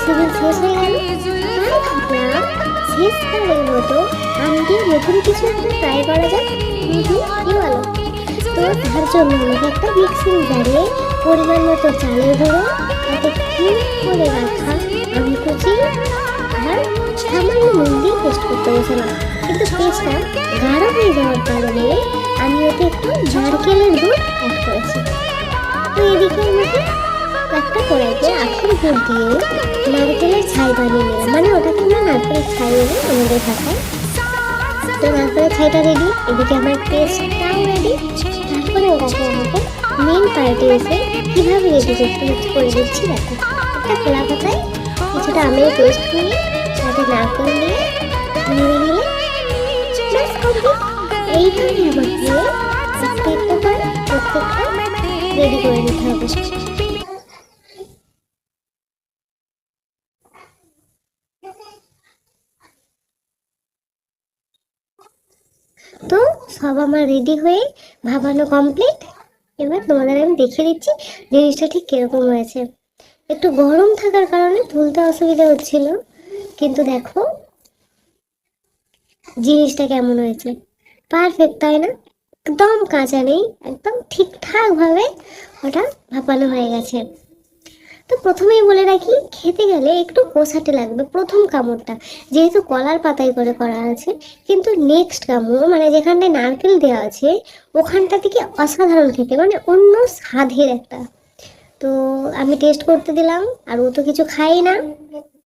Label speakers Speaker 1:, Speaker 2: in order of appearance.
Speaker 1: Season শেষ হয়ে গেল, তাই ভাবলাম শেষবারের মতো আজকে নতুন কিছু একটা ট্রাই করা যাক। কি বলো? তো তার জন্য আমাকে একটা মিক্সিং জারে পরিমাণ মতো চালের গুঁড়ো, তাতে ক্লিন করে রাখা আম কুচি আর সামান্য নুন দিয়ে পেস্ট করতে বসলাম। কিন্তু পেস্টটা গাঢ় হয়ে যাওয়ার কারণে আমি ওতে একটু নারকেলের দুধ অ্যাড করেছি। তো এদিকে আমাকে একটা কড়াইতে আখের গুড় দিয়ে নারকেলের ছাই বানিয়ে নিলাম, মানে ওটাকে আমরা নারকেলের ছাই বলে আমাদের ভাষায়। তো নারকেলের ছাইটা রেডি, এদিকে আমার পেস্টটাও রেডি। তারপরে ওটাকে আমাকে মেন পার্টে এসে কীভাবে রেডি করতে করে দিচ্ছি দেখো। একটা খোলা পাতায় কিছুটা আমের পেস্ট নিয়ে তাতে নারকেল দিয়ে নেড়ে নিলে ব্যাস কমপ্লিট। এইভাবে আমাকে একটা একটা করে প্রত্যেকটা রেডি করে নিতে হবে। তো সব আমার রেডি হয়ে ভাবানো কমপ্লিট। এবার তোমাদের আমি দেখিয়ে দিচ্ছি জিনিসটা ঠিক কিরকম হয়েছে। একটু গরম থাকার কারণে তুলতে অসুবিধা হচ্ছিল, কিন্তু দেখো জিনিসটা কেমন হয়েছে, পারফেক্ট তাই না? একদম কাঁচা নেই, একদম ঠিকঠাক ভাবে ওটা ভাপানো হয়ে গেছে। তো প্রথমেই বলে রাখি, খেতে গেলে একটু কষাতে লাগবে প্রথম কামড়টা, যেহেতু কলার পাতায় করে করা আছে। কিন্তু নেক্সট কামড় মানে যেখানটায় নারকেল দেওয়া আছে ওখানটা থেকে অসাধারণ খেতে, মানে অন্য স্বাদের একটা। তো আমি টেস্ট করতে দিলাম, আর ও তো কিছু খাই না,